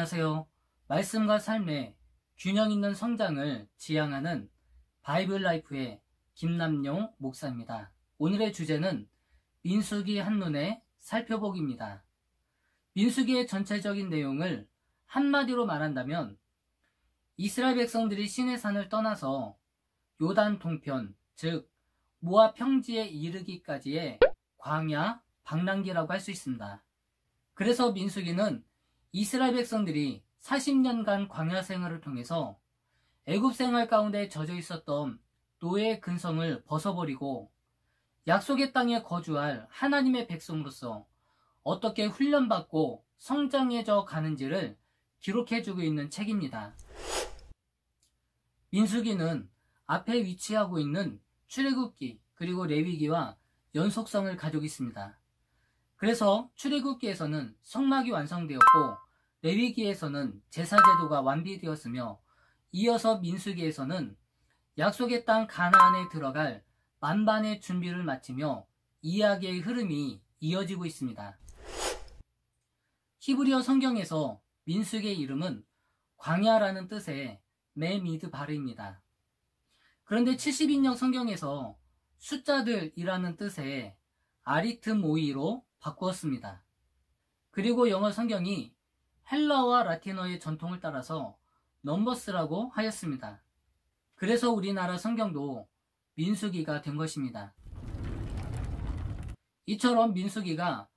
안녕하세요. 말씀과 삶의 균형 있는 성장을 지향하는 바이블 라이프의 김남용 목사입니다. 오늘의 주제는 민수기 한눈에 살펴보기입니다. 민수기의 전체적인 내용을 한마디로 말한다면 이스라엘 백성들이 시내산을 떠나서 요단 동편, 즉 모압 평지에 이르기까지의 광야, 방랑기라고 할 수 있습니다. 그래서 민수기는 이스라엘 백성들이 40년간 광야 생활을 통해서 애굽 생활 가운데 젖어 있었던 노예의 근성을 벗어버리고 약속의 땅에 거주할 하나님의 백성으로서 어떻게 훈련받고 성장해져 가는지를 기록해주고 있는 책입니다. 민수기는 앞에 위치하고 있는 출애굽기 그리고 레위기와 연속성을 가지고 있습니다. 그래서 출애굽기에서는 성막이 완성되었고 레위기에서는 제사제도가 완비되었으며 이어서 민수기에서는 약속의 땅 가나안에 들어갈 만반의 준비를 마치며 이야기의 흐름이 이어지고 있습니다. 히브리어 성경에서 민수기의 이름은 광야라는 뜻의 메미드바르입니다. 그런데 72년 성경에서 숫자들이라는 뜻의 아리트모이로 바꾸었습니다. 그리고 영어 성경이 헬라어와 라틴어의 전통을 따라서 넘버스라고 하였습니다. 그래서 우리나라 성경도 민수기가 된 것입니다. 이처럼 민수기가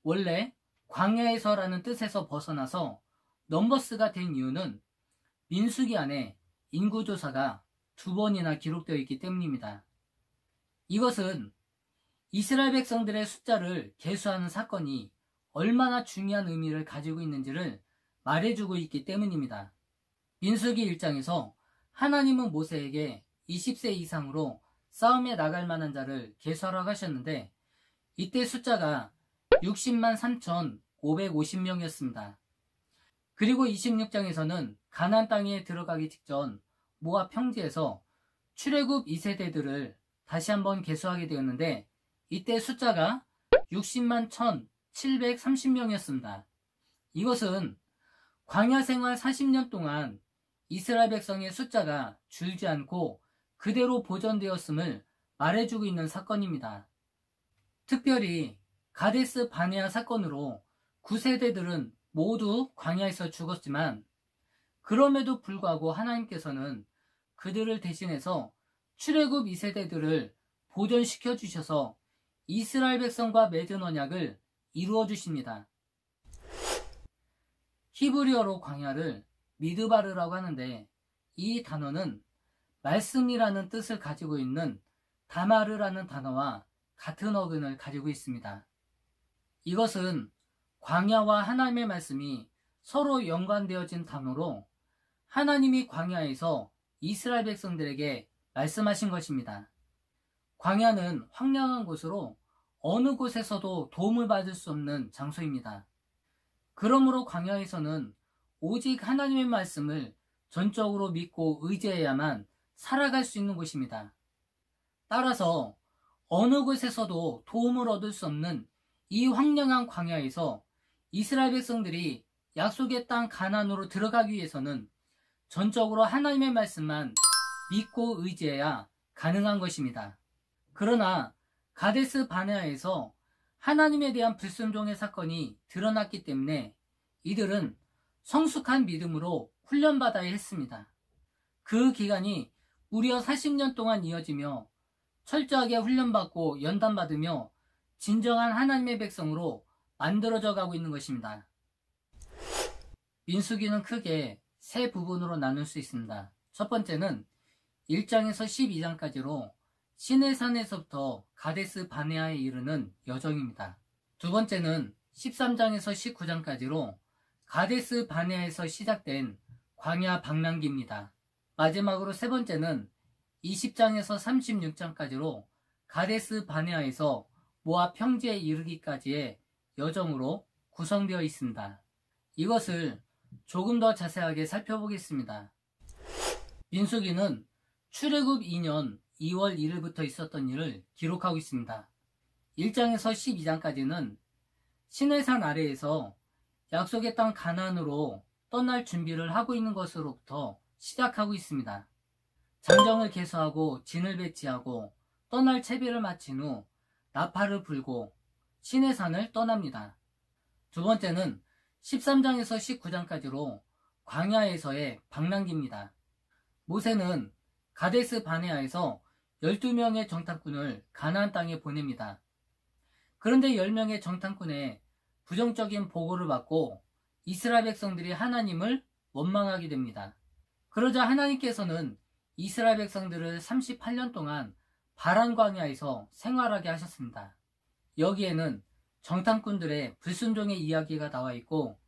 원래 광야에서라는 뜻에서 벗어나서 넘버스가 된 이유는 민수기 안에 인구조사가 2번이나 기록되어 있기 때문입니다. 이것은 이스라엘 백성들의 숫자를 계수하는 사건이 얼마나 중요한 의미를 가지고 있는지를 말해주고 있기 때문입니다. 민수기 1장에서 하나님은 모세에게 20세 이상으로 싸움에 나갈 만한 자를 계수하라고 하셨는데 이때 숫자가 60만 3,550명이었습니다. 그리고 26장에서는 가나안 땅에 들어가기 직전 모압 평지에서 출애굽 2세대들을 다시 한번 계수하게 되었는데 이때 숫자가 60만 1,730명이었습니다. 이것은 광야 생활 40년 동안 이스라엘 백성의 숫자가 줄지 않고 그대로 보존되었음을 말해주고 있는 사건입니다. 특별히 가데스 바네아 사건으로 9세대들은 모두 광야에서 죽었지만 그럼에도 불구하고 하나님께서는 그들을 대신해서 출애굽 2세대들을 보존시켜 주셔서 이스라엘 백성과 맺은 언약을 이루어 주십니다. 히브리어로 광야를 미드바르라고 하는데 이 단어는 말씀이라는 뜻을 가지고 있는 다마르라는 단어와 같은 어근을 가지고 있습니다. 이것은 광야와 하나님의 말씀이 서로 연관되어진 단어로 하나님이 광야에서 이스라엘 백성들에게 말씀하신 것입니다. 광야는 황량한 곳으로 어느 곳에서도 도움을 받을 수 없는 장소입니다. 그러므로 광야에서는 오직 하나님의 말씀을 전적으로 믿고 의지해야만 살아갈 수 있는 곳입니다. 따라서 어느 곳에서도 도움을 얻을 수 없는 이 황량한 광야에서 이스라엘 백성들이 약속의 땅 가나안으로 들어가기 위해서는 전적으로 하나님의 말씀만 믿고 의지해야 가능한 것입니다. 그러나 가데스 바네아에서 하나님에 대한 불순종의 사건이 드러났기 때문에 이들은 성숙한 믿음으로 훈련받아야 했습니다. 그 기간이 무려 40년 동안 이어지며 철저하게 훈련받고 연단받으며 진정한 하나님의 백성으로 만들어져 가고 있는 것입니다. 민수기는 크게 세 부분으로 나눌 수 있습니다. 첫 번째는 1장에서 12장까지로 시내산에서부터 가데스 바네아에 이르는 여정입니다. 두 번째는 13장에서 19장까지로 가데스 바네아에서 시작된 광야 방랑기입니다. 마지막으로 세 번째는 20장에서 36장까지로 가데스 바네아에서 모압 평지에 이르기까지의 여정으로 구성되어 있습니다. 이것을 조금 더 자세하게 살펴보겠습니다. 민수기는 출애굽 2년 2월 1일부터 있었던 일을 기록하고 있습니다. 1장에서 12장까지는 시내산 아래에서 약속의 땅 가나안으로 떠날 준비를 하고 있는 것으로부터 시작하고 있습니다. 장정을 개수하고 진을 배치하고 떠날 채비를 마친 후 나팔을 불고 시내산을 떠납니다. 두 번째는 13장에서 19장까지로 광야에서의 방랑기입니다. 모세는 가데스 바네아에서 12명의 정탐꾼을 가나안 땅에 보냅니다. 그런데 10명의 정탐꾼의 부정적인 보고를 받고 이스라엘 백성들이 하나님을 원망하게 됩니다. 그러자 하나님께서는 이스라엘 백성들을 38년 동안 바란 광야에서 생활하게 하셨습니다. 여기에는 정탐꾼들의 불순종의 이야기가 나와 있고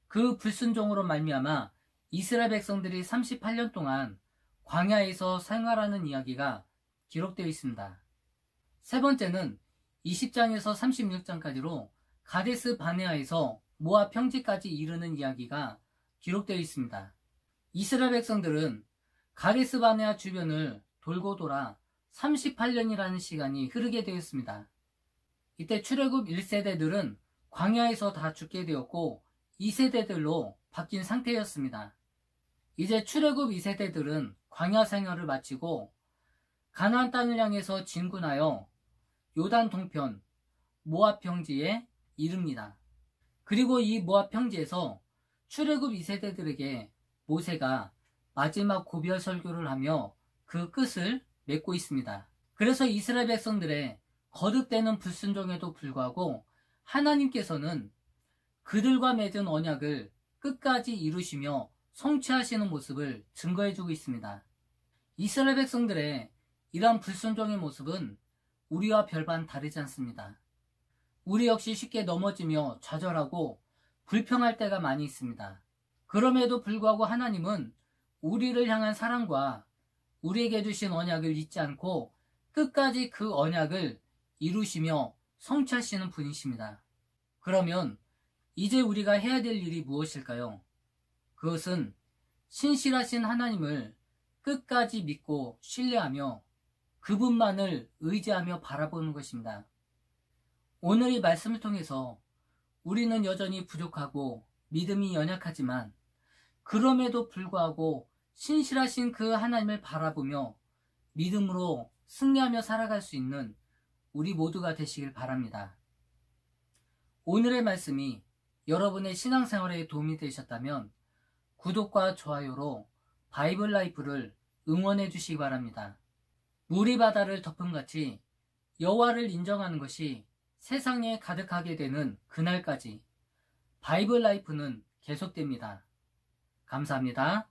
그 불순종으로 말미암아 이스라엘 백성들이 38년 동안 광야에서 생활하는 이야기가 기록되어 있습니다. 세 번째는 20장에서 36장까지로 가데스 바네아에서 모압 평지까지 이르는 이야기가 기록되어 있습니다. 이스라엘 백성들은 가데스 바네아 주변을 돌고 돌아 38년이라는 시간이 흐르게 되었습니다. 이때 출애굽 1세대들은 광야에서 다 죽게 되었고 2세대들로 바뀐 상태였습니다. 이제 출애굽 2세대들은 광야 생활을 마치고 가나안 땅을 향해서 진군하여 요단 동편 모압 평지에 이릅니다. 그리고 이 모압 평지에서 출애굽 2세대들에게 모세가 마지막 고별 설교를 하며 그 끝을 맺고 있습니다. 그래서 이스라엘 백성들의 거듭되는 불순종에도 불구하고 하나님께서는 그들과 맺은 언약을 끝까지 이루시며 성취하시는 모습을 증거해주고 있습니다. 이스라엘 백성들의 이러한 불순종의 모습은 우리와 별반 다르지 않습니다. 우리 역시 쉽게 넘어지며 좌절하고 불평할 때가 많이 있습니다. 그럼에도 불구하고 하나님은 우리를 향한 사랑과 우리에게 주신 언약을 잊지 않고 끝까지 그 언약을 이루시며 성취하시는 분이십니다. 그러면 이제 우리가 해야 될 일이 무엇일까요? 그것은 신실하신 하나님을 끝까지 믿고 신뢰하며 그분만을 의지하며 바라보는 것입니다. 오늘 이 말씀을 통해서 우리는 여전히 부족하고 믿음이 연약하지만 그럼에도 불구하고 신실하신 그 하나님을 바라보며 믿음으로 승리하며 살아갈 수 있는 우리 모두가 되시길 바랍니다. 오늘의 말씀이 여러분의 신앙생활에 도움이 되셨다면 구독과 좋아요로 바이블 라이프를 응원해 주시기 바랍니다. 물이 바다를 덮음같이 여호와를 인정하는 것이 세상에 가득하게 되는 그날까지 바이블 라이프는 계속됩니다. 감사합니다.